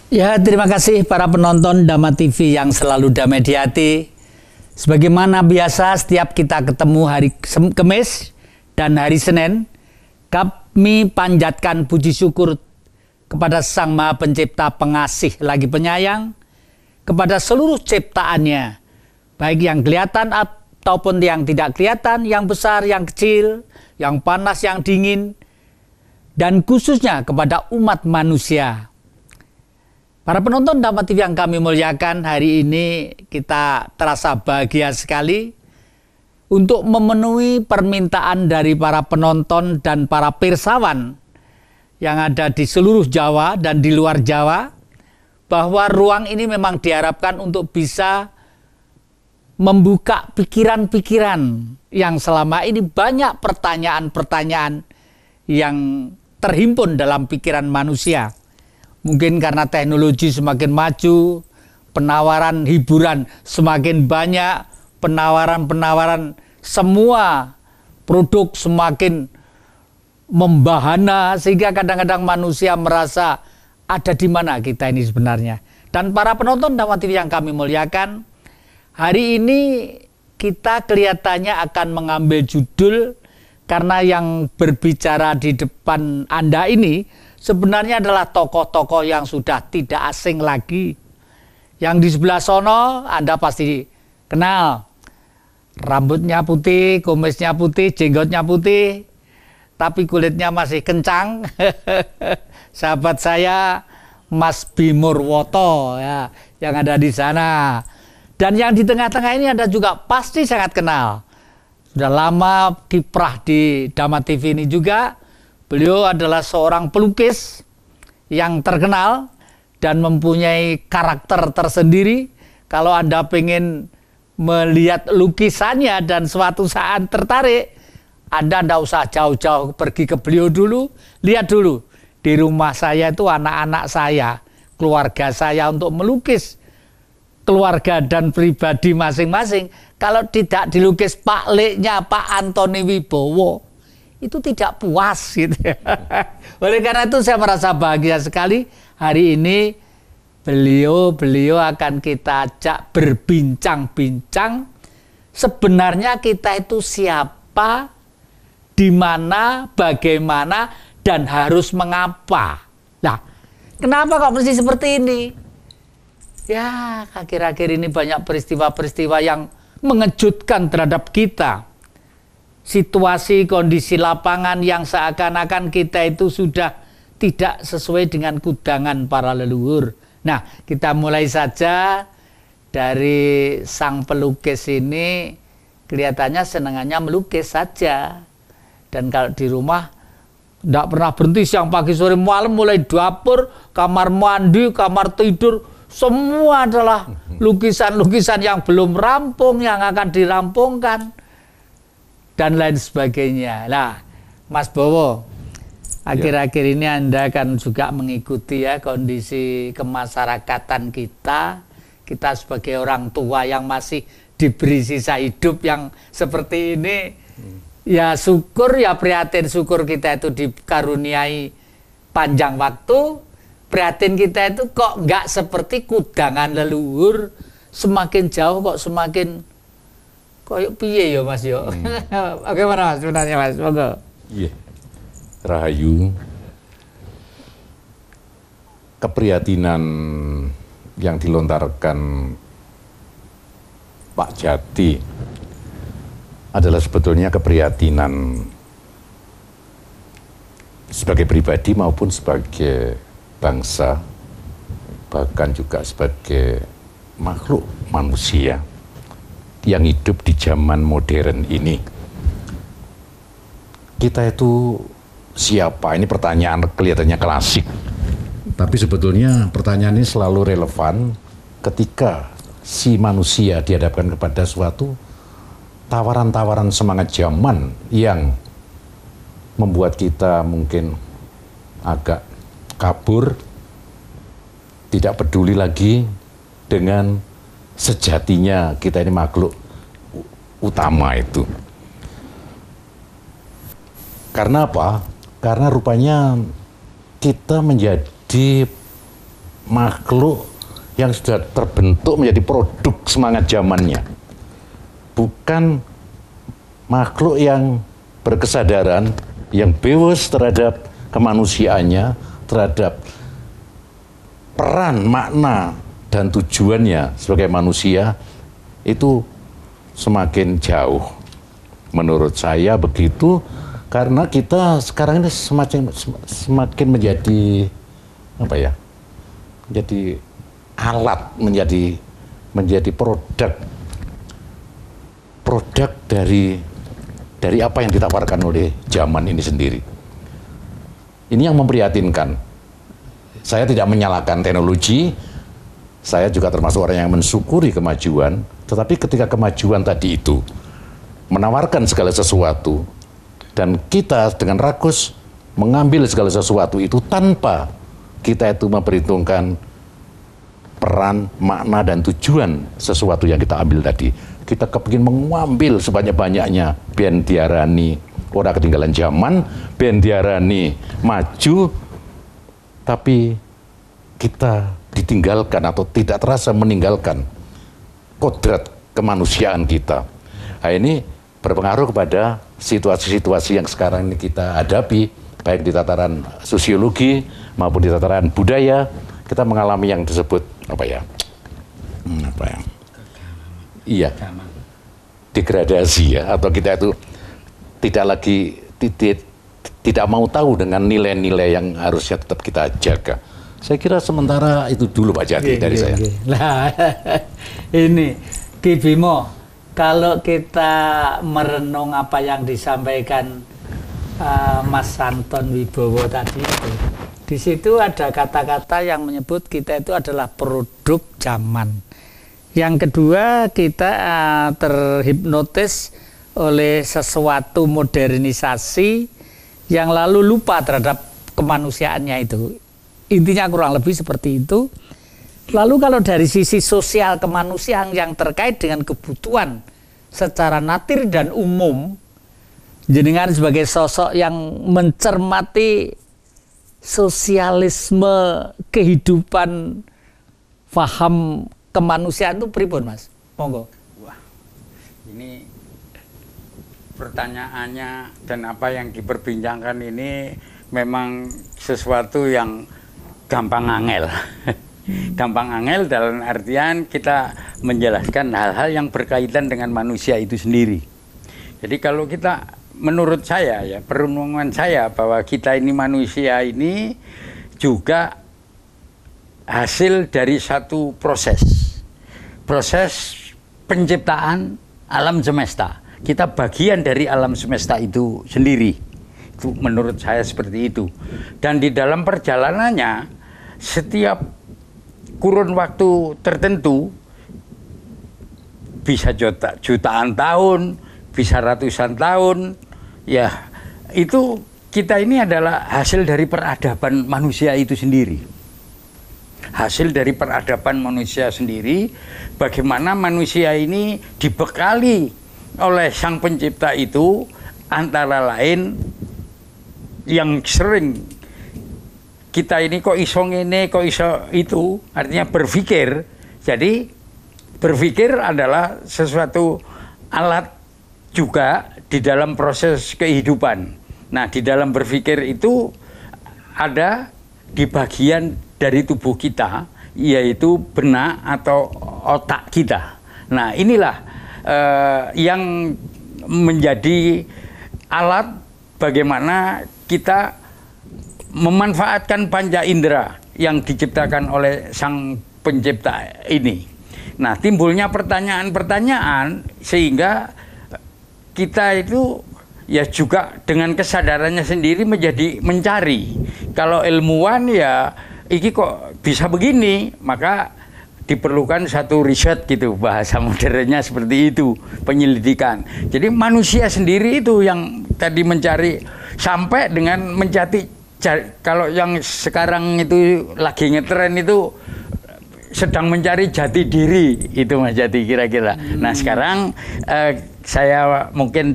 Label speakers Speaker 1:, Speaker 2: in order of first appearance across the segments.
Speaker 1: Ya, terima kasih para penonton Dhamma TV yang selalu damai di hati. Sebagaimana biasa setiap kita ketemu hari Kamis dan hari Senin, kami panjatkan puji syukur kepada Sang Maha Pencipta, Pengasih lagi Penyayang, kepada seluruh ciptaannya, baik yang kelihatan ataupun yang tidak kelihatan, yang besar, yang kecil, yang panas, yang dingin, dan khususnya kepada umat manusia. Para penonton Dhamma TV yang kami muliakan, hari ini kita terasa bahagia sekali untuk memenuhi permintaan dari para penonton dan para pirsawan yang ada di seluruh Jawa dan di luar Jawa, bahwa ruang ini memang diharapkan untuk bisa membuka pikiran-pikiran yang selama ini banyak pertanyaan-pertanyaan yang terhimpun dalam pikiran manusia. Mungkin karena teknologi semakin maju, penawaran hiburan semakin banyak, penawaran-penawaran semua produk semakin membahana, sehingga kadang-kadang manusia merasa ada di mana kita ini sebenarnya. Dan para penonton Dhamma TV yang kami muliakan, hari ini kita kelihatannya akan mengambil judul, karena yang berbicara di depan Anda ini sebenarnya adalah tokoh-tokoh yang sudah tidak asing lagi. Yang di sebelah sono Anda pasti kenal. Rambutnya putih, kumisnya putih, jenggotnya putih, tapi kulitnya masih kencang. Sahabat saya Mas Bimurwoto ya, yang ada di sana. Dan yang di tengah-tengah ini Anda juga pasti sangat kenal. Sudah lama kiprah di Dhamma TV ini juga. Beliau adalah seorang pelukis yang terkenal dan mempunyai karakter tersendiri. Kalau Anda pengen melihat lukisannya dan suatu saat tertarik, Anda tidak usah jauh-jauh pergi ke beliau dulu. Lihat dulu, di rumah saya itu anak-anak saya, keluarga saya, untuk melukis keluarga dan pribadi masing-masing. Kalau tidak dilukis Pak Leknya Pak Antoni Wibowo, itu tidak puas gitu. Oleh karena itu saya merasa bahagia sekali hari ini beliau akan kita ajak berbincang-bincang. Sebenarnya kita itu siapa, di mana, bagaimana, dan harus mengapa. Nah, kenapa kok mesti seperti ini? Ya, akhir-akhir ini banyak peristiwa-peristiwa yang mengejutkan terhadap kita. Situasi, kondisi lapangan yang seakan-akan kita itu sudah tidak sesuai dengan kudangan para leluhur. Nah, kita mulai saja dari sang pelukis ini. Kelihatannya senangannya melukis saja. Dan kalau di rumah tidak pernah berhenti, siang, pagi, sore, malam, mulai dapur, kamar mandi, kamar tidur, semua adalah lukisan-lukisan yang belum rampung, yang akan dirampungkan, dan lain sebagainya. Nah, Mas Bowo, akhir-akhir ini Anda kan juga mengikuti ya kondisi kemasyarakatan kita. Kita sebagai orang tua yang masih diberi sisa hidup yang seperti ini, ya syukur, ya prihatin, syukur kita itu dikaruniai panjang waktu. Prihatin kita itu kok nggak seperti kudangan leluhur, semakin jauh kok semakin koyok piye ya Mas yo. Bagaimana Mas sebenarnya Mas? Monggo.
Speaker 2: Iya. Rahayu. Keprihatinan yang dilontarkan Pak Jati adalah sebetulnya keprihatinan sebagai pribadi maupun sebagai bangsa, bahkan juga sebagai makhluk manusia yang hidup di zaman modern ini. Kita itu siapa? Ini pertanyaan kelihatannya klasik, tapi sebetulnya pertanyaan ini selalu relevan ketika si manusia dihadapkan kepada suatu tawaran-tawaran semangat zaman yang membuat kita mungkin agak kabur, tidak peduli lagi dengan sejatinya kita ini makhluk utama itu. Karena apa? Karena rupanya kita menjadi makhluk yang sudah terbentuk menjadi produk semangat zamannya. Bukan makhluk yang berkesadaran, yang bebas terhadap kemanusiaannya, terhadap peran, makna, dan tujuannya sebagai manusia, itu semakin jauh. Menurut saya begitu, karena kita sekarang ini semakin menjadi apa ya? Menjadi alat, menjadi produk dari apa yang ditawarkan oleh zaman ini sendiri. Ini yang memprihatinkan. Saya tidak menyalahkan teknologi, saya juga termasuk orang yang mensyukuri kemajuan, tetapi ketika kemajuan tadi itu menawarkan segala sesuatu, dan kita dengan rakus mengambil segala sesuatu itu tanpa kita itu memperhitungkan peran, makna, dan tujuan sesuatu yang kita ambil tadi. Kita kepingin mengambil sebanyak-banyaknya, ben diarani ora ketinggalan zaman, ben diarani maju, tapi kita ditinggalkan atau tidak terasa meninggalkan kodrat kemanusiaan kita. Nah, ini berpengaruh kepada situasi-situasi yang sekarang ini kita hadapi, baik di tataran sosiologi maupun di tataran budaya. Kita mengalami yang disebut iya, degradasi ya, atau kita itu tidak mau tahu dengan nilai-nilai yang harusnya tetap kita jaga. Saya kira sementara itu dulu Pak Jati dari saya.
Speaker 1: Nah, ini Ki Bimo, kalau kita merenung apa yang disampaikan Mas Anton Wibowo tadi itu, di situ ada kata-kata yang menyebut kita itu adalah produk zaman. Yang kedua, kita terhipnotis oleh sesuatu modernisasi yang lalu lupa terhadap kemanusiaannya itu. Intinya kurang lebih seperti itu. Lalu kalau dari sisi sosial kemanusiaan yang terkait dengan kebutuhan secara natir dan umum, jenengan sebagai sosok yang mencermati sosialisme kehidupan, paham kemanusiaan itu pripun Mas? Monggo.
Speaker 3: Wah, ini pertanyaannya dan apa yang diperbincangkan ini memang sesuatu yang gampang angel. Gampang angel dalam artian kita menjelaskan hal-hal yang berkaitan dengan manusia itu sendiri. Jadi kalau kita, menurut saya ya, perenungan saya bahwa kita ini manusia ini juga hasil dari satu proses penciptaan alam semesta. Kita bagian dari alam semesta itu sendiri. Itu menurut saya seperti itu. Dan di dalam perjalanannya, setiap kurun waktu tertentu, bisa jutaan tahun, bisa ratusan tahun, ya itu kita ini adalah hasil dari peradaban manusia itu sendiri. Hasil dari peradaban manusia sendiri, bagaimana manusia ini dibekali oleh Sang Pencipta itu, antara lain yang sering kita ini kok iso ngene, kok iso itu, artinya berpikir. Jadi berpikir adalah sesuatu alat juga di dalam proses kehidupan. Nah, di dalam berpikir itu ada di bagian dari tubuh kita, yaitu benak atau otak kita. Nah, inilah yang menjadi alat bagaimana kita memanfaatkan panca indera yang diciptakan oleh Sang Pencipta ini. Nah, timbulnya pertanyaan-pertanyaan sehingga kita itu ya juga dengan kesadarannya sendiri menjadi mencari. Kalau ilmuwan ya iki kok bisa begini, maka diperlukan satu riset gitu, bahasa modernnya seperti itu, penyelidikan. Jadi manusia sendiri itu yang tadi mencari sampai dengan mencari. Kalau yang sekarang itu lagi ngetren itu sedang mencari jati diri, itu Mas Jati kira-kira. Nah sekarang saya mungkin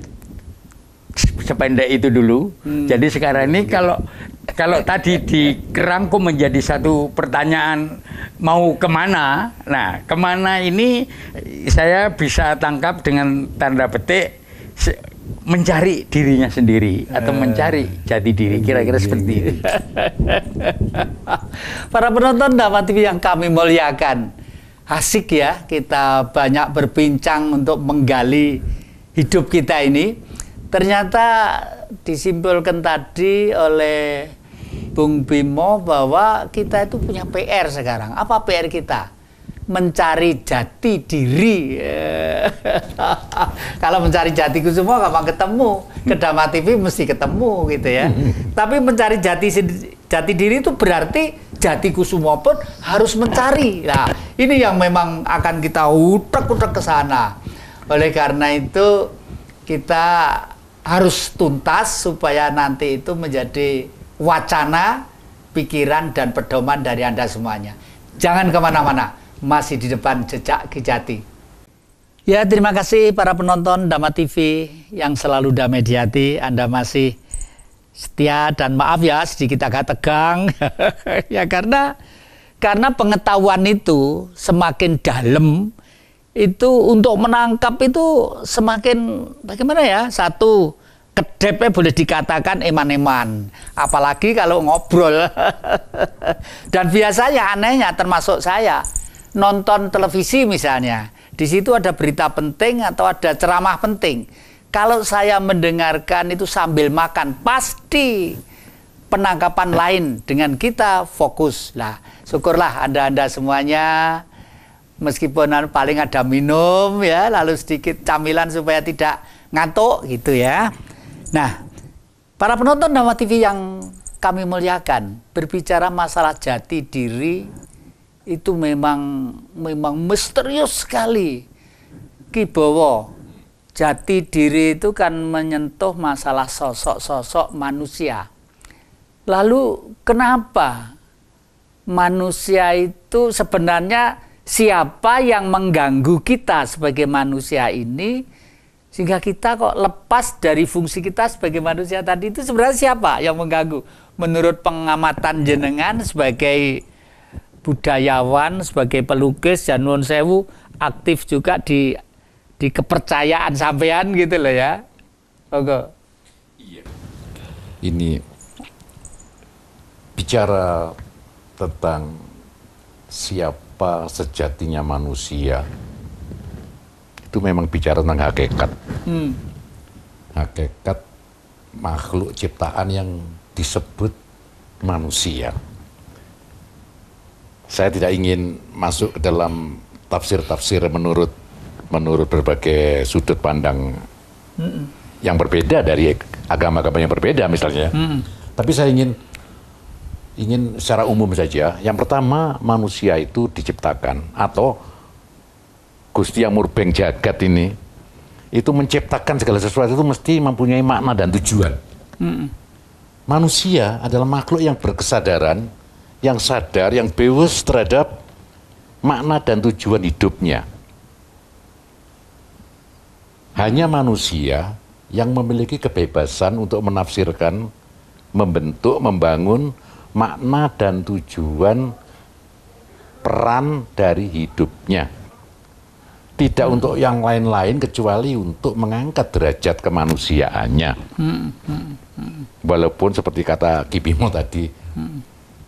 Speaker 3: sependek itu dulu. Jadi sekarang ini kalau kalau tadi dirangkum menjadi satu pertanyaan mau kemana, nah kemana ini saya bisa tangkap dengan tanda petik mencari dirinya sendiri atau mencari jati diri, kira-kira seperti itu.
Speaker 1: Para penonton Dhamma TV yang kami muliakan, asik ya kita banyak berbincang untuk menggali hidup kita ini. Ternyata disimpulkan tadi oleh Bung Bimo bahwa kita itu punya PR sekarang. Apa PR kita? Mencari jati diri. Kalau mencari jati semua gampang ketemu. Ke Dhamma TV mesti ketemu gitu ya. Tapi mencari jati diri itu berarti jati kusumo pun harus mencari. Nah, ini yang memang akan kita utak-utak ke sana. Oleh karena itu kita harus tuntas supaya nanti itu menjadi wacana, pikiran, dan pedoman dari Anda semuanya. Jangan kemana-mana, masih di depan Jejak Ki Jati. Ya, terima kasih para penonton Dhamma TV yang selalu damai di hati. Anda masih setia dan maaf ya sedikit agak tegang. Ya karena pengetahuan itu semakin dalam, itu untuk menangkap itu semakin bagaimana ya, satu kedepnya boleh dikatakan eman-eman, apalagi kalau ngobrol. Dan biasanya anehnya termasuk saya nonton televisi misalnya, di situ ada berita penting atau ada ceramah penting, kalau saya mendengarkan itu sambil makan pasti penangkapan lain dengan kita fokus. Lah syukurlah anda semuanya, meskipun paling ada minum ya, lalu sedikit camilan supaya tidak ngantuk gitu ya. Nah, para penonton Dhamma TV yang kami muliakan, berbicara masalah jati diri itu memang misterius sekali. Ki Bowo, jati diri itu kan menyentuh masalah sosok-sosok manusia. Lalu kenapa manusia itu sebenarnya siapa yang mengganggu kita sebagai manusia ini, sehingga kita kok lepas dari fungsi kita sebagai manusia tadi? Itu sebenarnya siapa yang mengganggu? Menurut pengamatan jenengan sebagai budayawan, sebagai pelukis, dan nuwun sewu aktif juga di kepercayaan sampean gitu loh ya. Oke.
Speaker 2: Iya. Ini bicara tentang siapa sejatinya manusia, itu memang bicara tentang hakikat. Hakikat makhluk ciptaan yang disebut manusia. Saya tidak ingin masuk ke dalam tafsir-tafsir menurut berbagai sudut pandang yang berbeda dari agama-agama yang berbeda misalnya. Tapi saya ingin secara umum saja. Yang pertama, manusia itu diciptakan, atau Gusti Yang Murbeng Jagat ini itu menciptakan segala sesuatu itu mesti mempunyai makna dan tujuan. Manusia adalah makhluk yang berkesadaran, yang sadar, yang bebas terhadap makna dan tujuan hidupnya. Hanya manusia yang memiliki kebebasan untuk menafsirkan, membentuk, membangun makna dan tujuan peran dari hidupnya. Tidak untuk yang lain-lain kecuali untuk mengangkat derajat kemanusiaannya. Walaupun seperti kata Ki Bimo tadi,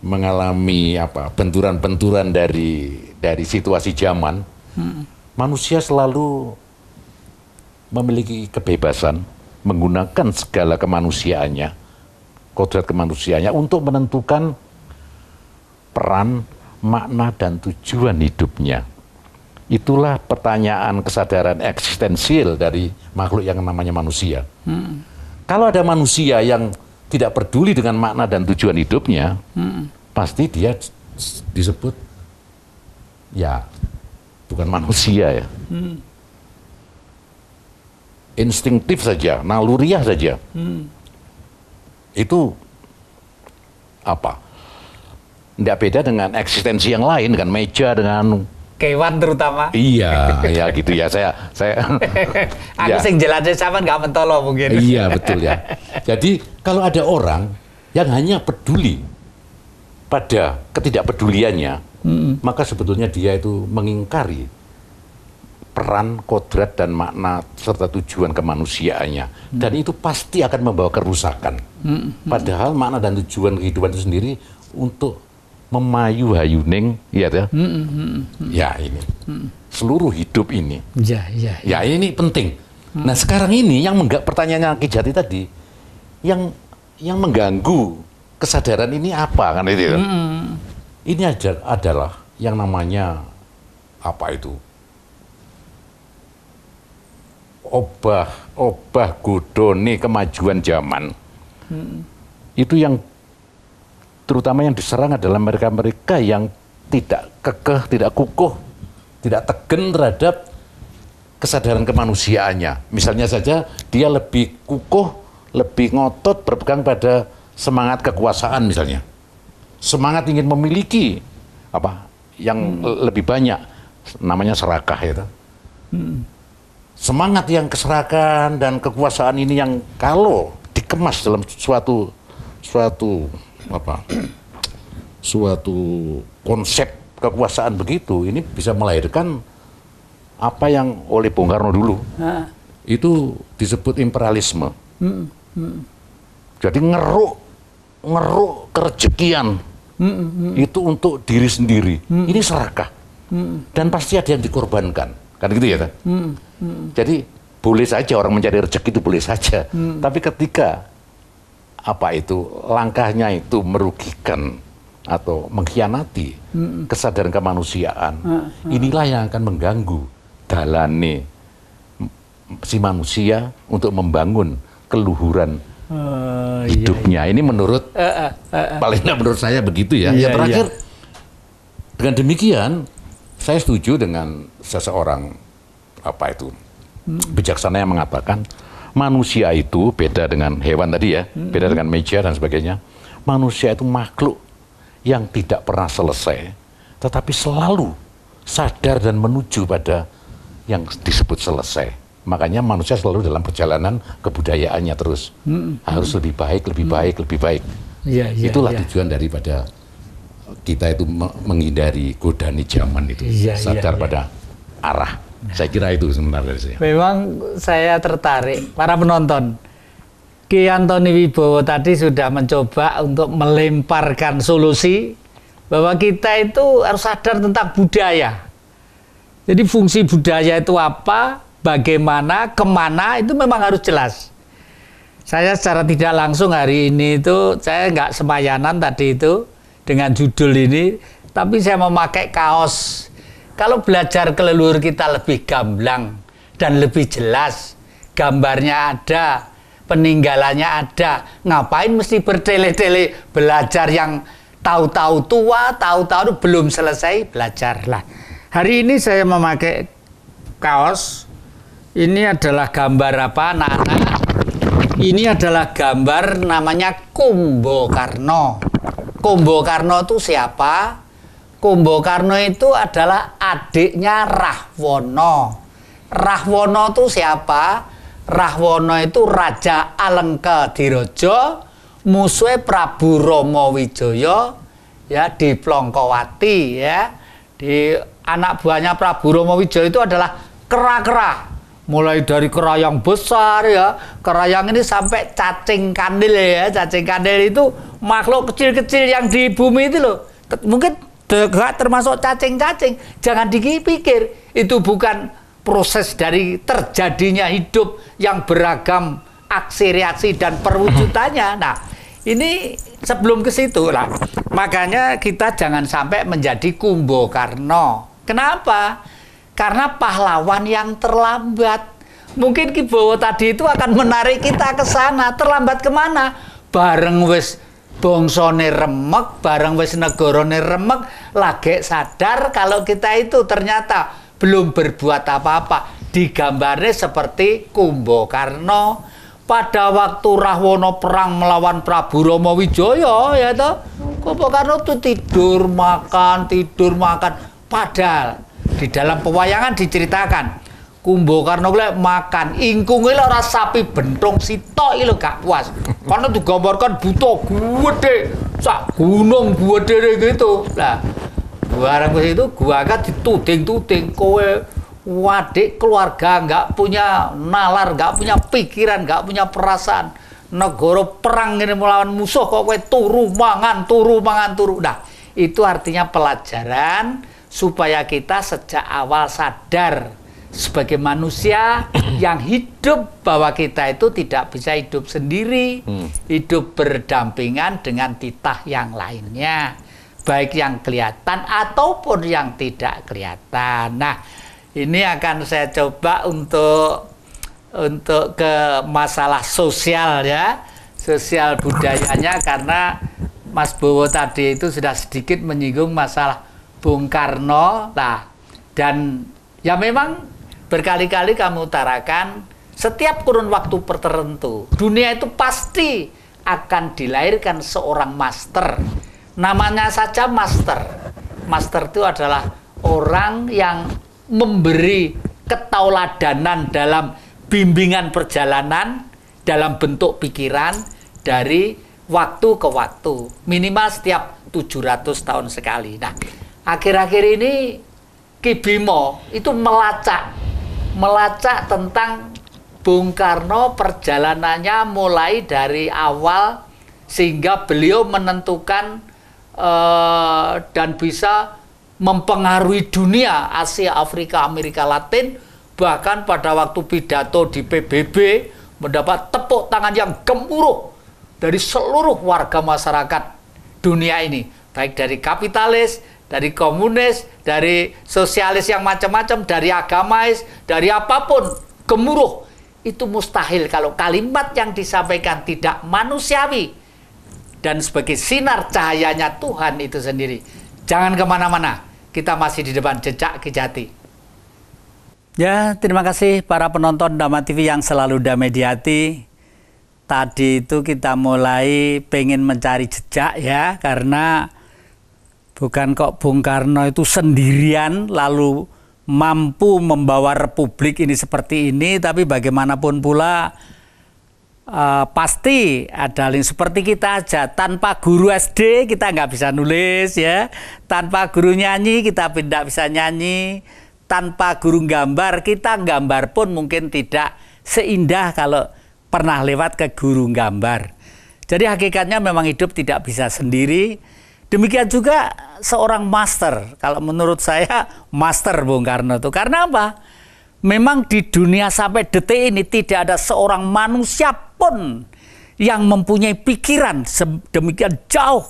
Speaker 2: mengalami benturan-benturan dari situasi zaman, manusia selalu memiliki kebebasan menggunakan segala kemanusiaannya, kodrat kemanusiaannya untuk menentukan peran, makna, dan tujuan hidupnya. Itulah pertanyaan kesadaran eksistensial dari makhluk yang namanya manusia. Kalau ada manusia yang tidak peduli dengan makna dan tujuan hidupnya, pasti dia disebut ya bukan manusia ya. Instingtif saja, naluriah saja. Itu apa? Tidak beda dengan eksistensi yang lain, dengan meja, dengan
Speaker 1: kewan terutama.
Speaker 2: Iya, ya gitu ya. Saya
Speaker 1: aku sing jelasin sama nggak mentolo mungkin.
Speaker 2: Iya, betul ya. Jadi kalau ada orang yang hanya peduli pada ketidakpeduliannya, maka sebetulnya dia itu mengingkari peran, kodrat, dan makna serta tujuan kemanusiaannya. Dan itu pasti akan membawa kerusakan. Padahal makna dan tujuan kehidupan itu sendiri untuk memayu-hayuning, ya, ya ini seluruh hidup ini. Ya ini penting. Nah sekarang ini yang pertanyaannya Ki Jati tadi, yang mengganggu kesadaran ini apa kan itu? Ini adalah yang namanya apa itu? Obah godone kemajuan zaman. Itu yang terutama yang diserang adalah mereka-mereka yang tidak kekeh, tidak kukuh, tidak tegen terhadap kesadaran kemanusiaannya. Misalnya saja dia lebih kukuh, lebih ngotot berpegang pada semangat kekuasaan misalnya. Semangat ingin memiliki apa yang lebih banyak, namanya serakah itu. Semangat yang keserakahan dan kekuasaan ini yang kalau dikemas dalam suatu konsep kekuasaan begitu, ini bisa melahirkan apa yang oleh Bung Karno dulu itu disebut imperialisme. Jadi ngeruk kerejekian itu untuk diri sendiri. Ini serakah dan pasti ada yang dikorbankan, kan gitu ya kan? Jadi boleh saja orang mencari rezeki itu boleh saja, tapi ketika langkahnya itu merugikan atau mengkhianati kesadaran kemanusiaan, inilah yang akan mengganggu dalane si manusia untuk membangun keluhuran hidupnya. Ini menurut paling tidak menurut saya begitu ya. Yang terakhir, dengan demikian saya setuju dengan seseorang bijaksana yang mengatakan manusia itu beda dengan hewan tadi ya, beda dengan meja dan sebagainya. Manusia itu makhluk yang tidak pernah selesai, tetapi selalu sadar dan menuju pada yang disebut selesai. Makanya manusia selalu dalam perjalanan kebudayaannya terus harus lebih baik, lebih baik, lebih baik. Itulah tujuan daripada kita itu menghindari godaan zaman itu, sadar pada arah. Saya kira itu sebenarnya dari saya.
Speaker 1: Memang saya tertarik, para penonton. Ki Antoni Wibowo tadi sudah mencoba untuk melemparkan solusi bahwa kita itu harus sadar tentang budaya. Jadi fungsi budaya itu apa, bagaimana, kemana, itu memang harus jelas. Saya secara tidak langsung hari ini itu, saya nggak semayanan tadi itu dengan judul ini, tapi saya memakai kaos. Kalau belajar ke leluhur kita lebih gamblang dan lebih jelas, gambarnya ada, peninggalannya ada, ngapain mesti bertele-tele belajar yang tahu-tahu tua, tahu-tahu belum selesai, belajarlah. Hari ini saya memakai kaos, ini adalah gambar apa anak-anak? Ini adalah gambar namanya Kumbakarna. Kumbakarna itu siapa? Kumbakarna itu adalah adiknya Rahwana. Rahwana itu siapa? Rahwana itu Raja Alengkadiraja, musuhnya Prabu Ramawijaya ya di Plongkowati ya. Di anak buahnya Prabu Ramawijaya itu adalah kera-kera. Mulai dari kera yang besar ya, kera yang ini sampai cacing kandil ya. Cacing kandil itu makhluk kecil-kecil yang di bumi itu loh. Mungkin termasuk cacing-cacing. Jangan dipikir itu bukan proses dari terjadinya hidup yang beragam aksi, reaksi, dan perwujudannya. Nah, ini sebelum ke situ lah. Makanya kita jangan sampai menjadi Kumbakarna. Kenapa? Karena pahlawan yang terlambat. Mungkin Ki Bowo tadi itu akan menarik kita ke sana. Terlambat kemana? Bareng wis bongsone remek, bareng wis negarane remek, lagi sadar kalau kita itu ternyata belum berbuat apa-apa. Digambarnya seperti Kumbakarna pada waktu Rahwana perang melawan Prabu Ramawijaya ya toh. Kumbakarna itu tidur makan. Padahal di dalam pewayangan diceritakan Kumbakarna kuwi makan ingkunge ora sapi bentung sitok iki lho gak puas. Karena digambarkan buta gede, sak gunung gede gitu. Lah, barang itu gua kan dituding-tuding kowe wadik keluarga nggak punya nalar, nggak punya pikiran, nggak punya perasaan. Negara perang ini melawan musuh kok kowe turu mangan. Nah, itu artinya pelajaran supaya kita sejak awal sadar sebagai manusia yang hidup bahwa kita itu tidak bisa hidup sendiri, hidup berdampingan dengan titah yang lainnya, baik yang kelihatan ataupun yang tidak kelihatan. Nah, ini akan saya coba untuk ke masalah sosial ya, sosial budayanya, karena Mas Bowo tadi itu sudah sedikit menyinggung masalah Bung Karno. Nah, dan ya memang berkali-kali kamu utarakan, setiap kurun waktu tertentu, dunia itu pasti akan dilahirkan seorang master. Namanya saja master. Master itu adalah orang yang memberi ketauladanan dalam bimbingan perjalanan, dalam bentuk pikiran, dari waktu ke waktu. Minimal setiap 700 tahun sekali. Nah, akhir-akhir ini Ki Bimo itu melacak tentang Bung Karno, perjalanannya mulai dari awal sehingga beliau menentukan dan bisa mempengaruhi dunia, Asia, Afrika, Amerika Latin, bahkan pada waktu pidato di PBB mendapat tepuk tangan yang gemuruh dari seluruh warga masyarakat dunia ini, baik dari kapitalis, dari komunis, dari sosialis yang macam-macam, dari agamais, dari apapun, gemuruh. Itu mustahil kalau kalimat yang disampaikan tidak manusiawi dan sebagai sinar cahayanya Tuhan itu sendiri. Jangan kemana-mana, kita masih di depan jejak Ki Jati. Ya, terima kasih para penonton Dhamma TV yang selalu damai di hati. Tadi itu kita mulai pengen mencari jejak ya, karena bukan kok Bung Karno itu sendirian lalu mampu membawa republik ini seperti ini, tapi bagaimanapun pula pasti ada link seperti kita aja. Tanpa guru SD kita nggak bisa nulis ya, tanpa guru nyanyi kita tidak bisa nyanyi, tanpa guru gambar kita gambar pun mungkin tidak seindah kalau pernah lewat ke guru gambar. Jadi hakikatnya memang hidup tidak bisa sendiri. Demikian juga seorang master, kalau menurut saya master Bung Karno itu. Karena apa? Memang di dunia sampai detik ini tidak ada seorang manusia pun yang mempunyai pikiran sedemikian jauh.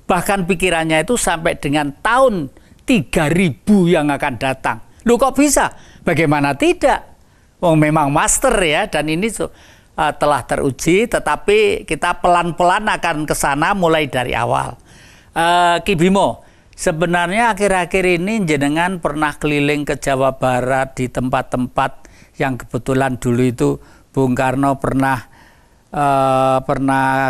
Speaker 1: Bahkan pikirannya itu sampai dengan tahun 3000 yang akan datang. Loh kok bisa? Bagaimana tidak? Oh, memang master ya, dan ini telah teruji, tetapi kita pelan-pelan akan ke sana mulai dari awal. Ki Bimo, sebenarnya akhir-akhir ini jenengan pernah keliling ke Jawa Barat di tempat-tempat yang kebetulan dulu itu Bung Karno pernah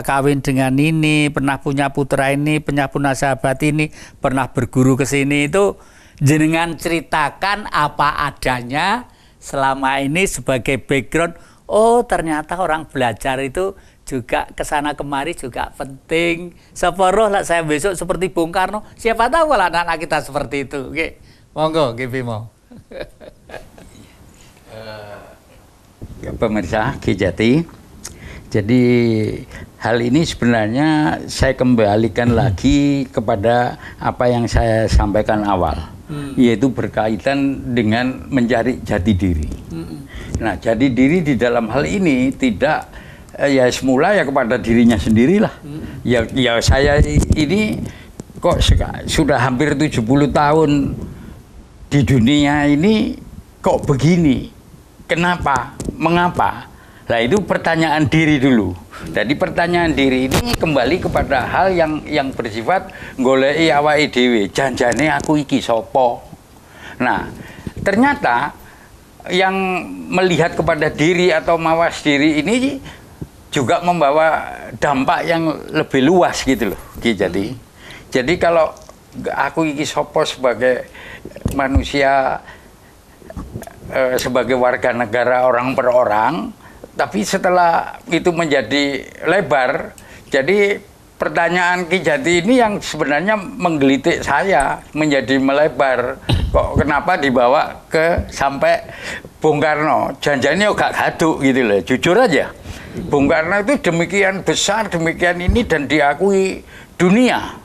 Speaker 1: kawin dengan ini, pernah punya putra ini, pernah punya sahabat ini, pernah berguru ke sini. Itu jenengan ceritakan apa adanya selama ini sebagai background. Oh, ternyata orang belajar itu juga kesana kemari juga penting. Separuh lah saya besok seperti Bung Karno. Siapa tahu kalau anak-anak kita seperti itu. Oke, monggo Ki Bimo.
Speaker 3: Pemirsa Ki Jati, jadi hal ini sebenarnya saya kembalikan lagi kepada apa yang saya sampaikan awal, yaitu berkaitan dengan mencari jati diri. Nah, jati diri di dalam hal ini tidak ya semula ya kepada dirinya sendirilah. Ya saya ini kok sudah hampir 70 tahun di dunia ini kok begini. Kenapa? Mengapa? Nah, itu pertanyaan diri dulu. Jadi pertanyaan diri ini kembali kepada hal yang bersifat goleki awake dhewe. Janjane aku iki sapa? Nah, ternyata yang melihat kepada diri atau mawas diri ini juga membawa dampak yang lebih luas gitu loh, Ki Jati. Jadi kalau aku iki sapa sebagai manusia sebagai warga negara orang per orang, tapi setelah itu menjadi lebar, jadi pertanyaan Ki Jati ini yang sebenarnya menggelitik saya menjadi melebar. Kok kenapa dibawa ke sampai Bung Karno? Janjinya gak gaduk gitu loh, jujur aja. Bung Karno itu demikian besar, demikian ini dan diakui dunia.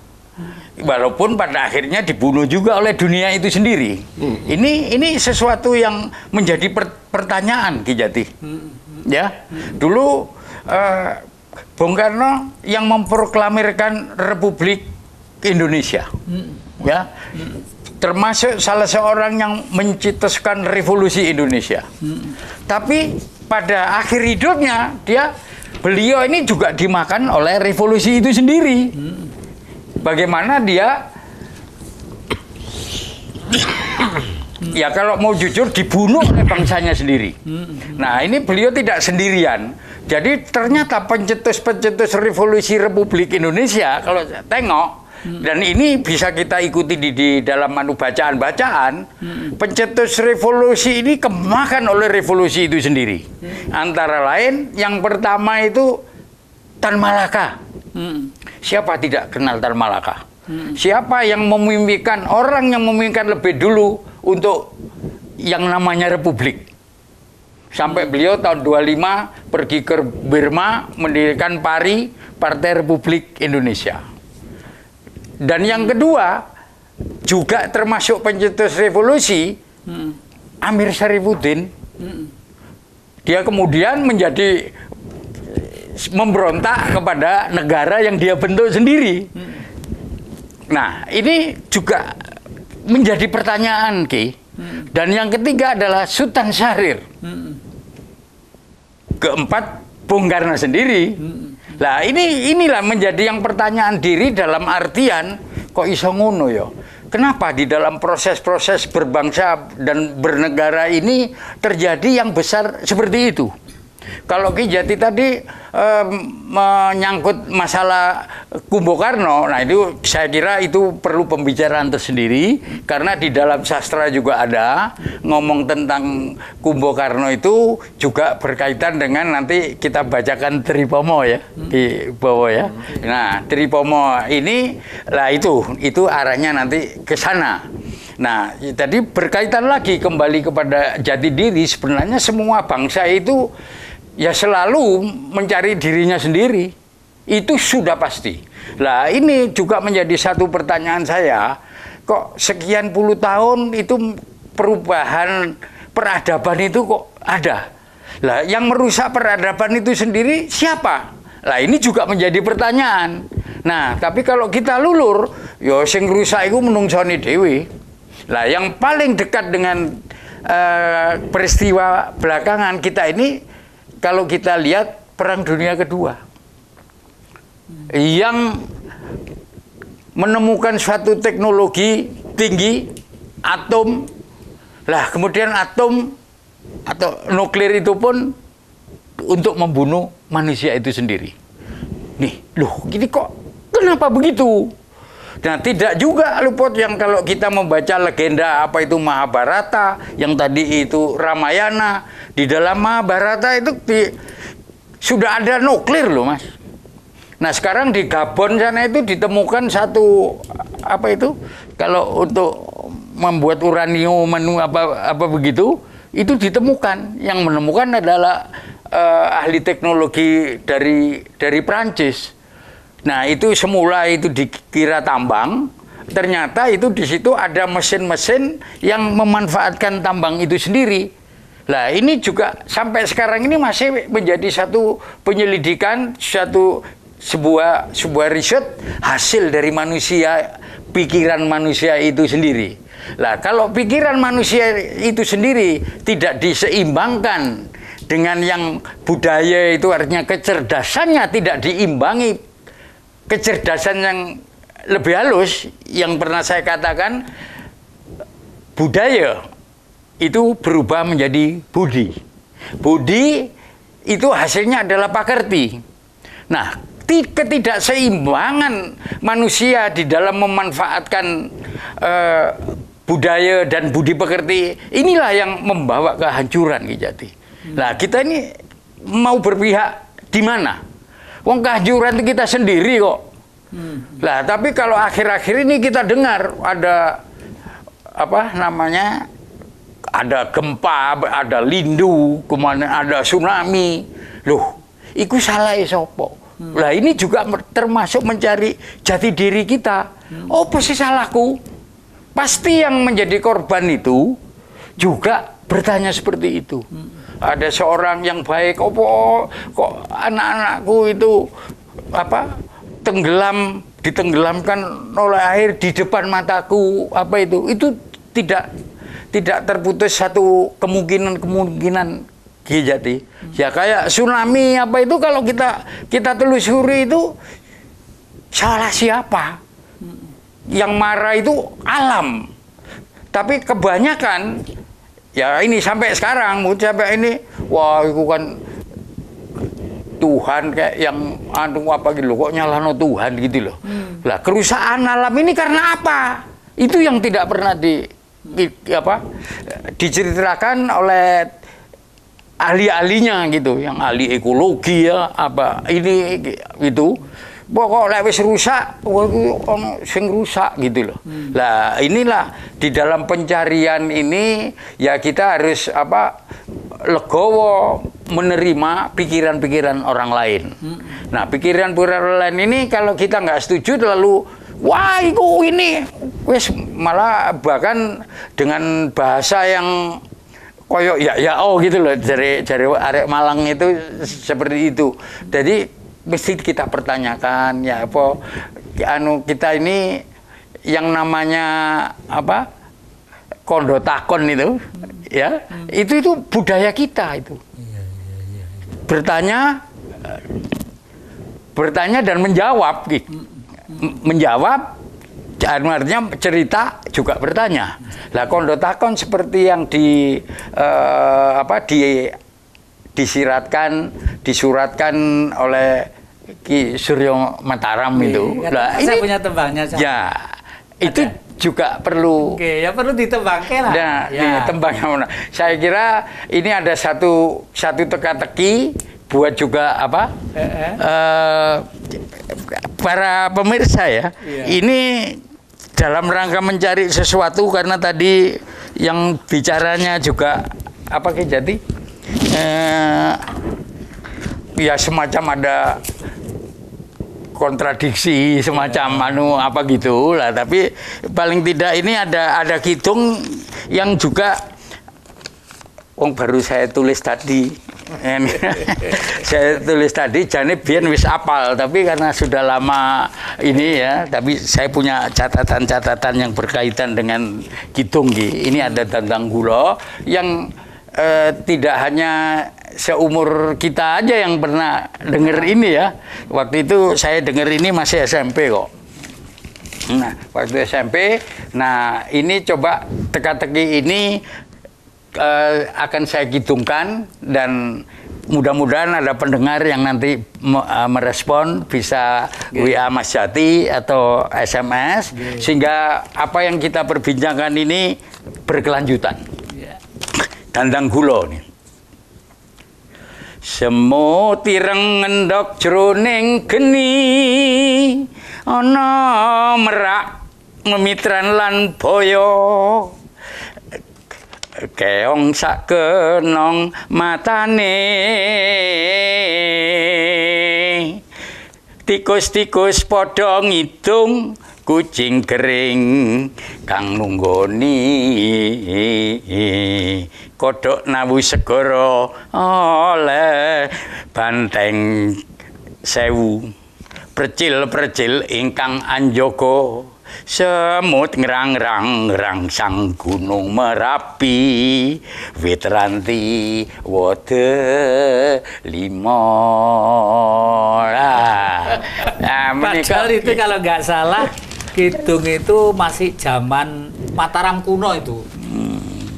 Speaker 3: Walaupun pada akhirnya dibunuh juga oleh dunia itu sendiri. Ini sesuatu yang menjadi pertanyaan Ki Jati. Ya, dulu Bung Karno yang memproklamirkan Republik Indonesia, ya, termasuk salah seorang yang mencetuskan revolusi Indonesia. Tapi pada akhir hidupnya beliau ini juga dimakan oleh revolusi itu sendiri. Bagaimana dia, ya kalau mau jujur dibunuh oleh bangsanya sendiri. Nah ini beliau tidak sendirian. Jadi ternyata pencetus-pencetus revolusi Republik Indonesia kalau saya tengok, dan ini bisa kita ikuti di dalam bacaan-bacaan, pencetus revolusi ini kemakan oleh revolusi itu sendiri. Antara lain yang pertama itu Tan Malaka. Siapa tidak kenal Tan Malaka? Siapa yang memimpikan, orang yang memimpikan lebih dulu untuk yang namanya Republik? Sampai beliau tahun 25 pergi ke Burma mendirikan PARI, Partai Republik Indonesia. Dan yang kedua, juga termasuk pencetus revolusi, Amir Syarifuddin. Dia kemudian menjadi memberontak kepada negara yang dia bentuk sendiri. Nah, ini juga menjadi pertanyaan, Ki. Dan yang ketiga adalah Sultan Syahrir. Keempat, Bung Karno sendiri. Nah, inilah menjadi yang pertanyaan diri dalam artian kok iso ngono ya. Kenapa di dalam proses-proses berbangsa dan bernegara ini terjadi yang besar seperti itu? Kalau Ki Jati tadi menyangkut masalah Kumbo Karno, nah itu saya kira itu perlu pembicaraan tersendiri karena di dalam sastra juga ada ngomong tentang Kumbo Karno itu juga berkaitan dengan nanti kita bacakan Tripomo ya di bawah ya. Nah Tripomo ini lah itu arahnya nanti ke sana. Nah tadi berkaitan lagi kembali kepada jati diri, sebenarnya semua bangsa itu ya selalu mencari dirinya sendiri, itu sudah pasti. Lah ini juga menjadi satu pertanyaan saya, kok sekian puluh tahun itu perubahan peradaban itu kok ada. Lah yang merusak peradaban itu sendiri siapa? Lah ini juga menjadi pertanyaan. Nah tapi kalau kita lulur, yo sing rusak itu menungsoni dewi. Lah yang paling dekat dengan peristiwa belakangan kita ini, kalau kita lihat Perang Dunia Kedua, yang menemukan suatu teknologi tinggi, atom, lah kemudian atom atau nuklir itu pun untuk membunuh manusia itu sendiri. Nih, loh, gini kok, kenapa begitu? Nah, tidak juga luput yang kalau kita membaca legenda apa itu Mahabharata, yang tadi itu Ramayana, di dalam Mahabharata itu sudah ada nuklir loh, Mas. Nah, sekarang di Gabon sana itu ditemukan satu apa itu? Kalau untuk membuat uranium apa begitu, itu ditemukan. Yang menemukan adalah ahli teknologi dari Prancis. Nah itu semula itu dikira tambang, ternyata itu di situ ada mesin-mesin yang memanfaatkan tambang itu sendiri. Nah ini juga sampai sekarang ini masih menjadi satu penyelidikan, sebuah riset hasil dari manusia, pikiran manusia itu sendiri. Nah kalau pikiran manusia itu sendiri tidak diseimbangkan dengan yang budaya itu, artinya kecerdasannya tidak diimbangi kecerdasan yang lebih halus, yang pernah saya katakan budaya itu berubah menjadi budi. Budi itu hasilnya adalah pakerti. Nah, ketidakseimbangan manusia di dalam memanfaatkan budaya dan budi pekerti inilah yang membawa kehancuran Ki Jati. Nah, kita ini mau berpihak di mana? Wong kehancuran itu kita sendiri kok. Lah, tapi kalau akhir-akhir ini kita dengar ada apa namanya? Ada gempa, ada lindu, kemana ada tsunami. Loh, itu salah sopo. Lah, ini juga termasuk mencari jati diri kita. Oh, pasti salahku. Pasti yang menjadi korban itu juga bertanya seperti itu. Ada seorang yang baik, kok anak-anakku itu apa ditenggelamkan oleh air di depan mataku, apa itu tidak terputus satu kemungkinan Ki Jati. Ya kayak tsunami apa itu kalau kita telusuri itu salah siapa? Yang marah itu alam. Tapi kebanyakan ya ini sampai sekarang sampai ini wah itu kan Tuhan kayak yang apa gitu kok nyalahno Tuhan gitu loh. Lah kerusakan alam ini karena apa? Itu yang tidak pernah diceritakan oleh ahli-ahlinya gitu, yang ahli ekologi ya apa ini itu. Pokok lek wis rusak, ono sing rusak gitu loh. Lah inilah di dalam pencarian ini ya kita harus legowo menerima pikiran-pikiran orang lain. Nah, pikiran-pikiran lain ini kalau kita nggak setuju lalu wah ini wis malah bahkan dengan bahasa yang koyok ya gitu loh dari arek Malang itu seperti itu. Jadi mesti kita pertanyakan ya kita ini yang namanya kondo takon itu ya itu budaya kita itu bertanya dan menjawab gitu. Menjawab artinya cerita juga bertanya. Lah kondo takon seperti yang disuratkan oleh Ki Suryo Mataram itu.
Speaker 1: Lah ini saya punya tembangnya.
Speaker 3: Ya, itu juga perlu.
Speaker 1: Oke, ya perlu ditembangkan lah.
Speaker 3: Nah, ya. Tembangnya. Saya kira ini ada satu teka-teki buat juga para pemirsa ya. Ini dalam rangka mencari sesuatu karena tadi yang bicaranya juga Ki Jati? Ya semacam ada kontradiksi semacam gitu lah, tapi paling tidak ini ada kidung yang juga baru saya tulis tadi. Saya tulis tadi jane biyen wis apal, tapi karena sudah lama ini ya, tapi saya punya catatan-catatan yang berkaitan dengan kidung ini ada Dandang Gula yang tidak hanya seumur kita aja yang pernah dengar ini ya. Waktu itu saya dengar ini masih SMP kok. Nah, waktu SMP, nah ini coba teka-teki ini akan saya kidungkan dan mudah-mudahan ada pendengar yang nanti merespon bisa WA Mas Jati atau SMS sehingga apa yang kita perbincangkan ini berkelanjutan. Dandang Gula nih. Semut ireng ngendhok jroning geni ana merak memitran lan boyo keong sak kenong matane tikus-tikus padha ngidung kucing kering kang nunggoni kodhok nawu segara oleh banteng sewu precil-precil ingkang anjaga semut ngrang-rang rangsang gunung Merapi witranti wode limo.
Speaker 1: Padahal itu kalau nggak salah kidung itu masih zaman Mataram kuno itu.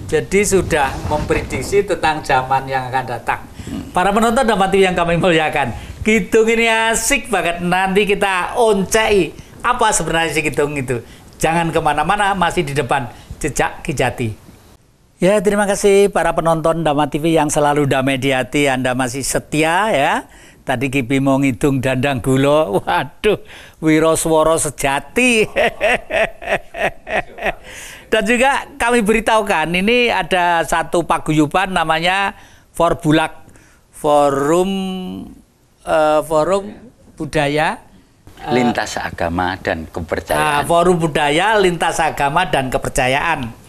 Speaker 1: Jadi sudah memprediksi tentang zaman yang akan datang. Para penonton dan hadirin yang kami muliakan, kidung ini asik banget. Nanti kita oncei apa sebenarnya si kidung itu. Jangan kemana-mana, masih di depan jejak Ki Jati. Ya, terima kasih para penonton Dhamma TV yang selalu damai di hati. Anda masih setia ya. Tadi Ki Bimo ngidung dandang gulo. Waduh, wiroswara sejati. Dan juga kami beritahukan, ini ada satu paguyuban namanya Forbulak, Forum Budaya
Speaker 3: Lintas Agama dan Kepercayaan.
Speaker 1: Forum Budaya Lintas Agama dan Kepercayaan.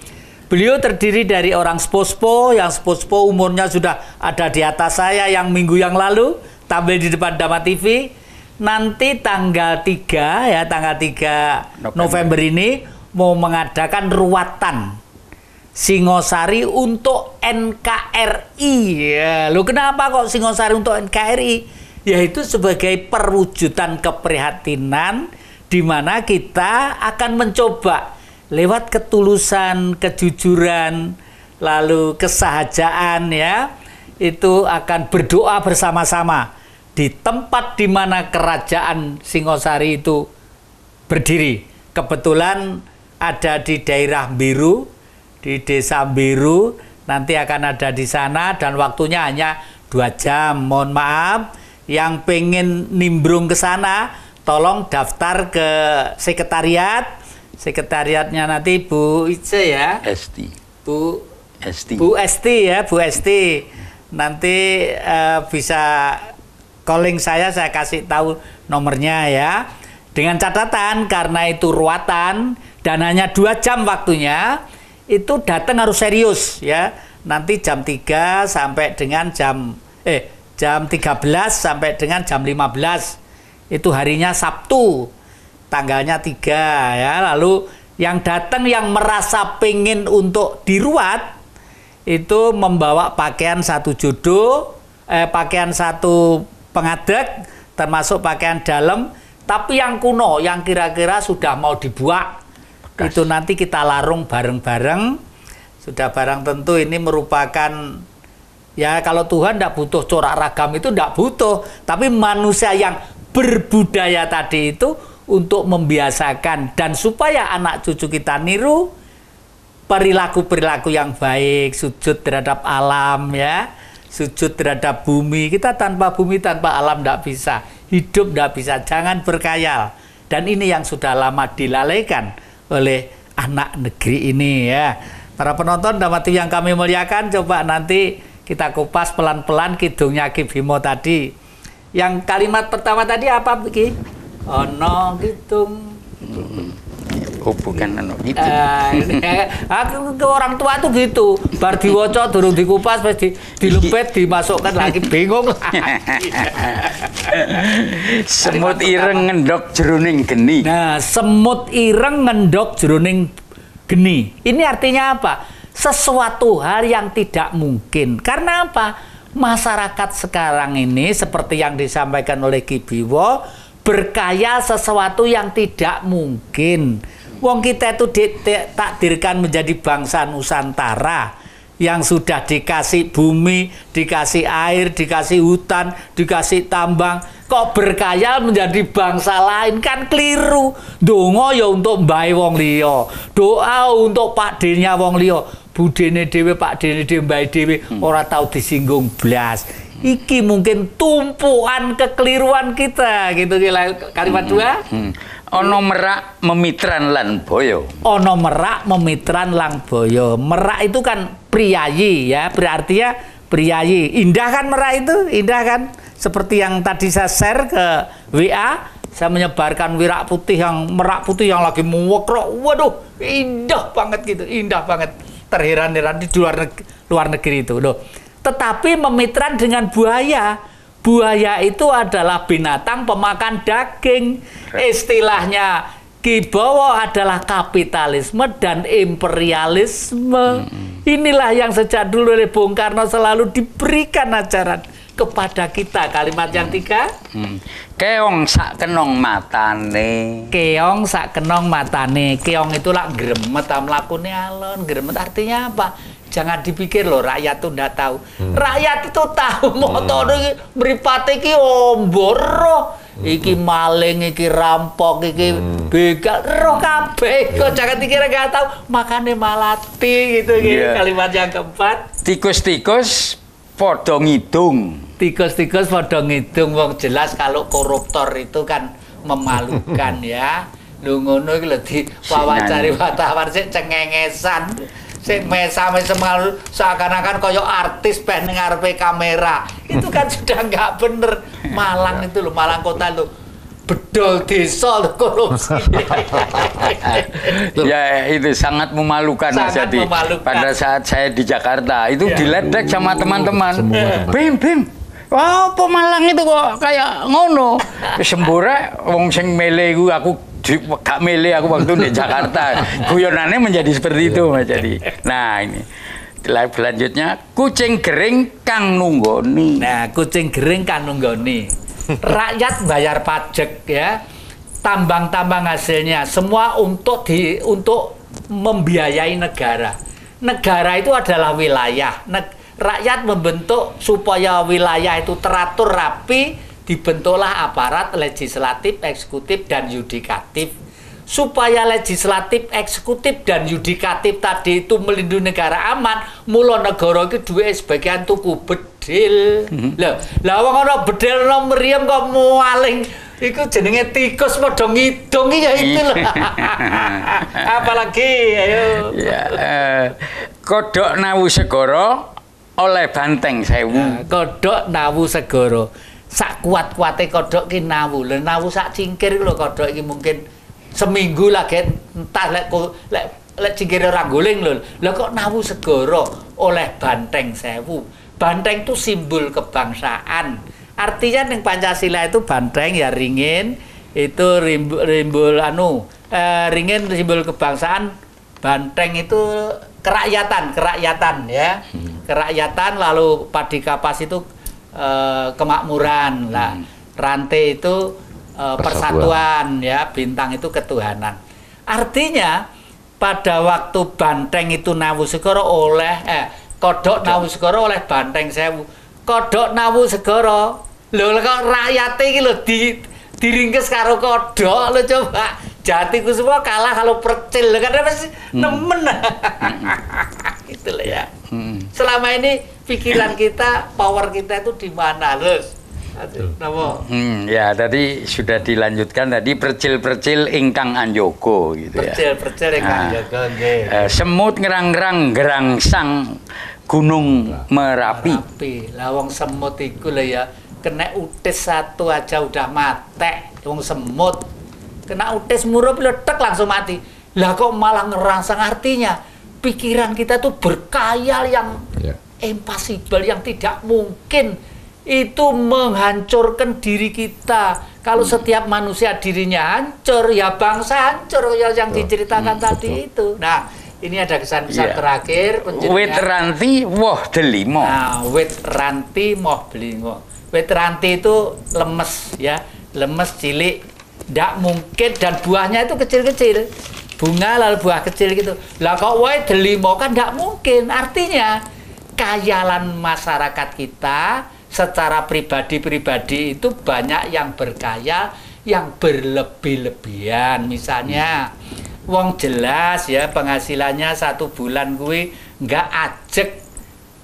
Speaker 1: Beliau terdiri dari orang sepuh-sepuh, yang sepuh-sepuh umurnya sudah ada di atas saya yang minggu yang lalu tampil di depan Dhamma TV. Nanti tanggal 3 ya, tanggal 3 November ini mau mengadakan ruatan Singosari untuk NKRI. Ya, lo kenapa kok Singosari untuk NKRI? Yaitu sebagai perwujudan keprihatinan di mana kita akan mencoba lewat ketulusan, kejujuran, lalu kesahajaan ya, itu akan berdoa bersama-sama di tempat di mana kerajaan Singosari itu berdiri. Kebetulan ada di daerah Biru, di desa Biru, nanti akan ada di sana dan waktunya hanya 2 jam. Mohon maaf, yang pengen nimbrung ke sana, tolong daftar ke sekretariat. Sekretariatnya nanti Bu Ice ya.
Speaker 3: Esti.
Speaker 1: Bu
Speaker 3: Esti.
Speaker 1: Bu Esti ya, Bu Esti. Nanti bisa calling saya kasih tahu nomornya ya. Dengan catatan karena itu ruatan dan hanya 2 jam waktunya, itu datang harus serius ya. Nanti jam 3 sampai dengan jam 13 sampai dengan jam 15. Itu harinya Sabtu. Tanggalnya 3 ya. Lalu yang datang yang merasa pengen untuk diruat itu membawa pakaian 1 jodoh, pakaian 1 pengadek, termasuk pakaian dalam, tapi yang kuno, yang kira-kira sudah mau dibuat. Bekas. Itu nanti kita larung bareng-bareng. Sudah barang tentu ini merupakan, ya kalau Tuhan tidak butuh corak ragam itu tidak butuh, tapi manusia yang berbudaya tadi itu untuk membiasakan dan supaya anak cucu kita niru perilaku-perilaku yang baik, sujud terhadap alam ya, sujud terhadap bumi. Kita tanpa bumi, tanpa alam tidak bisa, hidup tidak bisa, jangan berkhayal. Dan ini yang sudah lama dilalaikan oleh anak negeri ini ya. Para penonton Dhamma TV yang kami muliakan, coba nanti kita kupas pelan-pelan kidungnya Ki Bimo tadi. Yang kalimat pertama tadi apa Ki? Ono kidung.
Speaker 3: Oh bukan ono gitu.
Speaker 1: Aku ke orang tua tuh gitu. Bar diwaca durung dikupas pasti dilempet dimasukkan lagi, bingung lagi.
Speaker 3: Semut ireng ngendok jroning geni.
Speaker 1: Nah, semut ireng ngendok jroning geni. Ini artinya apa? Sesuatu hal yang tidak mungkin. Karena apa? Masyarakat sekarang ini seperti yang disampaikan oleh Ki Biwo, berkaya sesuatu yang tidak mungkin. Wong kita itu ditakdirkan menjadi bangsa Nusantara yang sudah dikasih bumi, dikasih air, dikasih hutan, dikasih tambang. Kok berkaya menjadi bangsa lain, kan keliru. Donga ya untuk mbahe wong liya, doa untuk Pak Denya wong liya. Budene dhewe, Pak Dene dhewe, mbahe dhewe ora tahu disinggung blas. Iki mungkin tumpuan kekeliruan kita gitu. Kalimat 2.
Speaker 3: Ono merak memitran lan boyo.
Speaker 1: Ono merak memitran lang boyo. Merak itu kan priayi ya, berarti ya priayi. Indah kan merak itu? Indah kan? Seperti yang tadi saya share ke WA, saya menyebarkan merak putih yang lagi mewekrok. Waduh, indah banget gitu, indah banget. Terheran-heran di luar negeri itu loh. Tetapi memitran dengan buaya. Buaya itu adalah binatang pemakan daging. Istilahnya Ki Bowo adalah kapitalisme dan imperialisme. Inilah yang sejak dulu oleh Bung Karno selalu diberikan ajaran kepada kita. Kalimat yang 3.
Speaker 3: Keong sak kenong matane.
Speaker 1: Keong sak kenong matane. Keong itu lah gremet, mlakune alon. Gremet artinya apa? Jangan dipikir loh rakyat tuh ndak tahu. Rakyat itu tahu motor mripate iki ombor. iki maling, iki rampok, iki begal, roh kabeh. Kok jangan dikira nggak tahu, makanya malati gitu. Kalimat yang keempat.
Speaker 3: Tikus-tikus podo ngidung.
Speaker 1: Tikus-tikus podo ngidung, wong jelas kalau koruptor itu kan memalukan ya. Lu ngono iki lho diwawancari wartawan sik cengengesan. Sik mesa-mesa malu seakan-akan koyo artis peh ning ngarepe kamera. Itu kan sudah nggak bener. Malang itu loh, Malang kota lo bedol desa korupsi.
Speaker 3: Ya itu sangat memalukan Mas Yadi. Pada saat saya di Jakarta itu diledek sama teman-teman. Bim, wah apa Malang itu kok kayak ngono. Sembure wong sing mele aku gak milih aku waktu di Jakarta. Guyonannya menjadi seperti itu Mas Jadi. Nah ini selanjutnya kucing gering kang nunggoni.
Speaker 1: Nah kucing gering kang nunggoni. Rakyat bayar pajak ya, tambang-tambang hasilnya semua untuk membiayai negara. Negara itu adalah wilayah. Rakyat membentuk supaya wilayah itu teratur rapi. Dibentuklah aparat legislatif, eksekutif, dan yudikatif. Supaya legislatif, eksekutif, dan yudikatif tadi itu melindungi negara aman, mula negara itu duwe sebagian tuku bedil. Lah wong ana bedil ana mriyem kok mualing iku jenenge tikus padha ngidung ya itu lho. Apalagi ayo.
Speaker 3: Ya, kodhok Nawu Segara oleh Banteng 1000.
Speaker 1: Kodhok Nawu Segara. Sak kuat-kuate kodhok ki nawu. Lha nawu sak cingkir lho kodhok iki mungkin seminggu lagi entah lek cingkire ora guling lho. Lah kok Nawu Segara oleh Banteng 1000. Banteng itu simbol kebangsaan. Artinya ning Pancasila itu banteng ya ringin, itu ringin simbol kebangsaan, banteng itu kerakyatan ya. Kerakyatan, lalu padi kapas itu kemakmuran lah, rantai itu persatuan ya, bintang itu ketuhanan. Artinya pada waktu banteng itu Nawu Segara oleh kodhok Nawu Segara oleh Banteng 1000. Kodhok Nawu Segara lho kok rakyate iki lho diringkes karo kodhok lho, coba Jati Kusuma kalah kalau Percil kan pasti nemen. Gitu loh ya. Selama ini pikiran kita, power kita itu di mana, Lus?
Speaker 3: Ya tadi sudah dilanjutkan tadi percil-percil ingkang anjogo gitu ya.
Speaker 1: Percil-percil ingkang anjogo nggih.
Speaker 3: Semut ngerang-ngerang gerangsang Gunung Merapi.
Speaker 1: Lah wong semut iku lho ya, kena utis satu aja udah matek. Wong semut kena utis murup letek langsung mati. Lah kok malah ngerangsang, artinya pikiran kita tuh berkayal yang impossible, yang tidak mungkin. Itu menghancurkan diri kita. Kalau setiap manusia dirinya hancur, ya bangsa hancur yang diceritakan tadi itu. Nah, ini ada kesan-kesan terakhir.
Speaker 3: Wit ranti woh delimo.
Speaker 1: Nah, wit ranti moh delimo. Wit ranti itu lemes ya, lemes cilik, tidak mungkin, dan buahnya itu kecil-kecil. Bunga lalu buah kecil gitu. Lah kok wae delimo kan tidak mungkin. Artinya kayalan masyarakat kita secara pribadi-pribadi itu banyak yang berkaya, yang berlebih-lebihan. Misalnya wong jelas ya penghasilannya 1 bulan gue nggak ajek,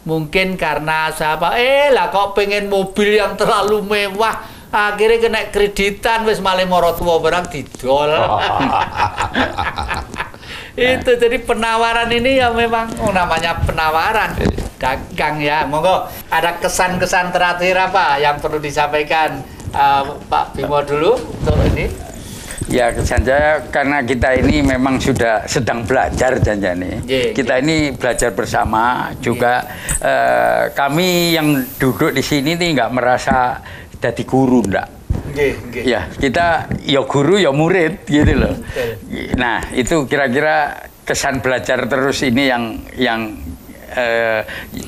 Speaker 1: mungkin karena siapa lah kok pengen mobil yang terlalu mewah, akhirnya kena kreditan, wis malih mara tuwa barang didol. Itu jadi penawaran ini ya memang namanya penawaran dagang ya. Monggo ada kesan-kesan terakhir apa yang perlu disampaikan Pak Bimo dulu untuk ini?
Speaker 3: Ya kesan saya karena kita ini memang sudah sedang belajar janjane. Kita ini belajar bersama juga. Kami yang duduk di sini nih nggak merasa jadi guru ndak. Ya kita ya guru ya murid gitu loh. Nah itu kira-kira kesan belajar terus ini yang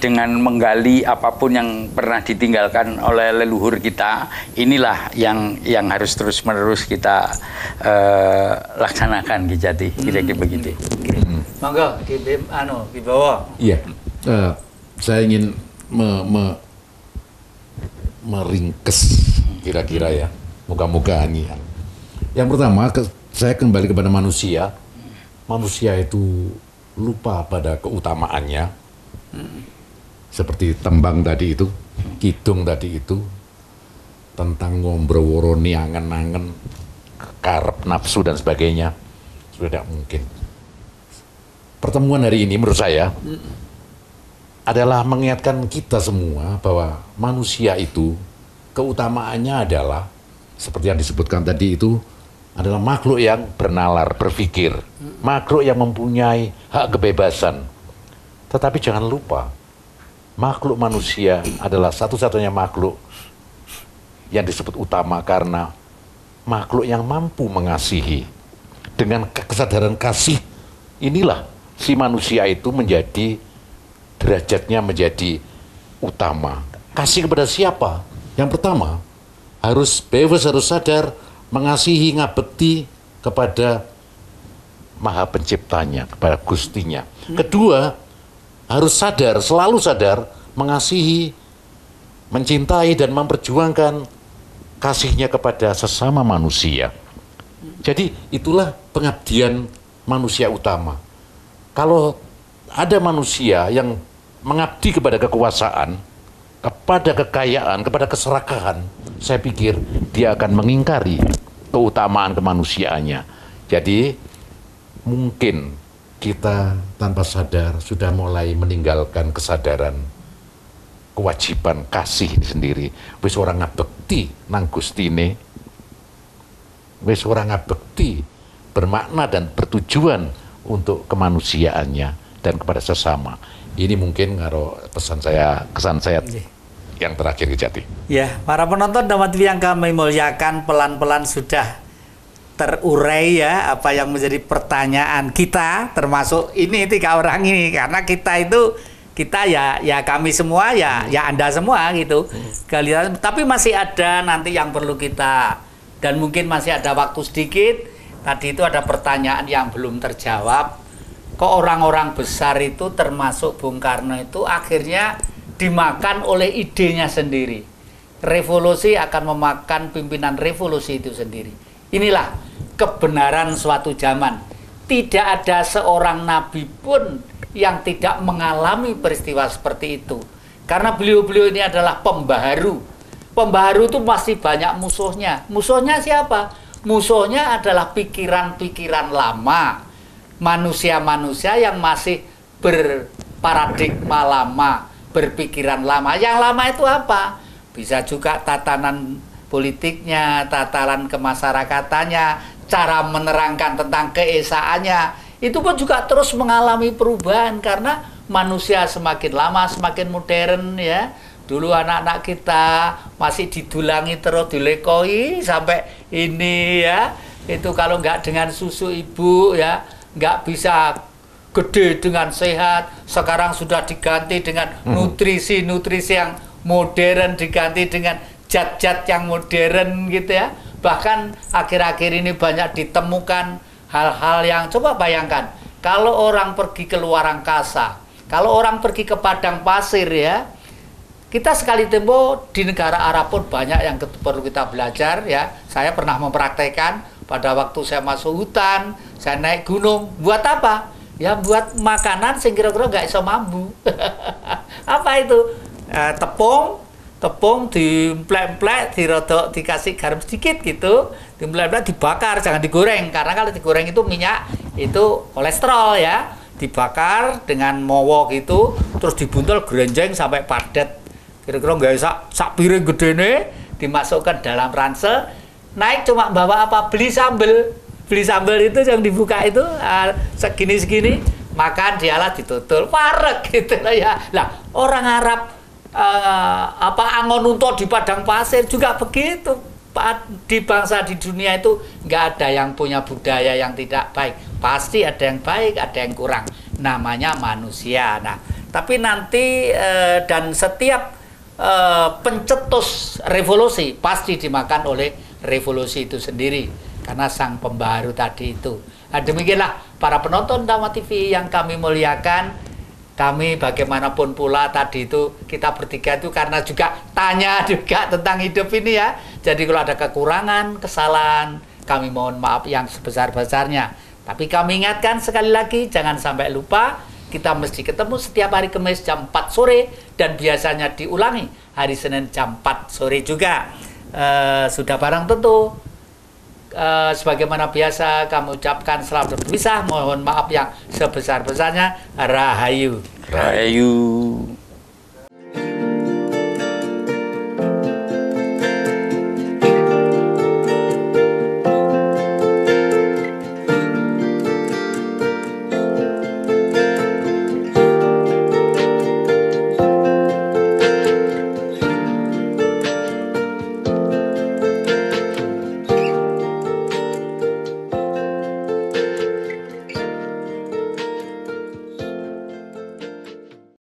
Speaker 3: dengan menggali apapun yang pernah ditinggalkan oleh leluhur kita, inilah yang harus terus-menerus kita laksanakan di Jati, kira-kira begitu.
Speaker 1: Monggo di bawah.
Speaker 2: Iya, saya ingin meringkes kira-kira ya Moga-moga ini. Yang pertama, saya kembali kepada manusia. Manusia itu lupa pada keutamaannya. Seperti tembang tadi itu, kidung tadi itu, tentang ngombro-woro niangen-angen, karep nafsu dan sebagainya. Sudah tidak mungkin. Pertemuan hari ini menurut saya adalah mengingatkan kita semua bahwa manusia itu keutamaannya adalah seperti yang disebutkan tadi itu adalah makhluk yang bernalar, berpikir, makhluk yang mempunyai hak kebebasan. Tetapi jangan lupa, makhluk manusia adalah satu-satunya makhluk yang disebut utama karena makhluk yang mampu mengasihi. Dengan kesadaran kasih inilah si manusia itu menjadi derajatnya menjadi utama. Kasih kepada siapa? Yang pertama, harus bebas, harus sadar, mengasihi, ngabekti kepada Maha Penciptanya, kepada Gustinya. Kedua, harus sadar, selalu sadar, mengasihi, mencintai dan memperjuangkan kasihnya kepada sesama manusia. Jadi itulah pengabdian manusia utama. Kalau ada manusia yang mengabdi kepada kekuasaan, kepada kekayaan, kepada keserakahan, saya pikir dia akan mengingkari keutamaan kemanusiaannya. Jadi mungkin kita tanpa sadar sudah mulai meninggalkan kesadaran kewajiban kasih ini sendiri. Wis ora ngabekti nang Gustine, wis ora ngabekti bermakna dan bertujuan untuk kemanusiaannya dan kepada sesama. Ini mungkin karo pesan saya, kesan saya yang terakhir ke Jati.
Speaker 1: Ya, para penonton Dhamma TV yang kami muliakan, pelan-pelan sudah terurai ya apa yang menjadi pertanyaan kita, termasuk ini 3 orang ini, karena kita ya kami semua ya Anda semua gitu. Kalian, tapi masih ada nanti yang perlu kita, dan mungkin masih ada waktu sedikit. Tadi itu ada pertanyaan yang belum terjawab. Kok orang-orang besar itu termasuk Bung Karno itu akhirnya dimakan oleh idenya sendiri. Revolusi akan memakan pimpinan revolusi itu sendiri. Inilah kebenaran suatu zaman. Tidak ada seorang nabi pun yang tidak mengalami peristiwa seperti itu. Karena beliau-beliau ini adalah pembaharu. Pembaharu itu masih banyak musuhnya. Musuhnya siapa? Musuhnya adalah pikiran-pikiran lama. Manusia-manusia yang masih berparadigma lama, berpikiran lama. Yang lama itu apa? Bisa juga tatanan politiknya, tatanan kemasyarakatannya, cara menerangkan tentang keesaannya. Itu pun juga terus mengalami perubahan karena manusia semakin lama semakin modern ya. Dulu anak-anak kita masih didulangi terus, dilekoi sampai ini ya. Itu kalau nggak dengan susu ibu ya, nggak bisa gede dengan sehat. Sekarang sudah diganti dengan nutrisi-nutrisi yang modern, diganti dengan zat-zat yang modern gitu ya. Bahkan akhir-akhir ini banyak ditemukan hal-hal yang, coba bayangkan, kalau orang pergi ke luar angkasa, kalau orang pergi ke padang pasir ya, kita sekali tempo di negara Arab pun banyak yang perlu kita belajar ya. Saya pernah mempraktekkan pada waktu saya masuk hutan, saya naik gunung, buat apa? Ya buat makanan sing kira-kira nggak iso mambu. Apa itu? Tepung dimplek-mplek, dirodok, dikasih garam sedikit gitu, dimplek-mplek, dibakar, jangan digoreng, karena kalau digoreng itu minyak, itu kolesterol ya. Dibakar dengan mowo gitu, terus dibuntel grenjeng sampai padat. Kira-kira nggak sak piring gede nih, dimasukkan dalam ransel, naik cuma bawa apa? Beli sambel itu yang dibuka itu segini-segini, makan dialah ditutul, parek gitu lah ya. Lah orang Arab angon unto di padang pasir juga begitu. Di bangsa di dunia itu nggak ada yang punya budaya yang tidak baik, pasti ada yang baik, ada yang kurang. Namanya manusia. Nah, tapi nanti dan setiap pencetus revolusi pasti dimakan oleh revolusi itu sendiri karena sang pembaharu tadi itu. Nah, demikianlah para penonton Dhamma TV yang kami muliakan, kami bagaimanapun pula tadi itu kita bertiga itu karena juga tanya juga tentang hidup ini ya. Jadi kalau ada kekurangan, kesalahan, kami mohon maaf yang sebesar-besarnya. Tapi kami ingatkan sekali lagi, jangan sampai lupa, kita mesti ketemu setiap hari Kamis jam 4 sore dan biasanya diulangi hari Senin jam 4 sore juga. Sudah barang tentu. Sebagaimana biasa kami ucapkan selamat berpisah, mohon maaf yang sebesar-besarnya. Rahayu.
Speaker 3: Rahayu.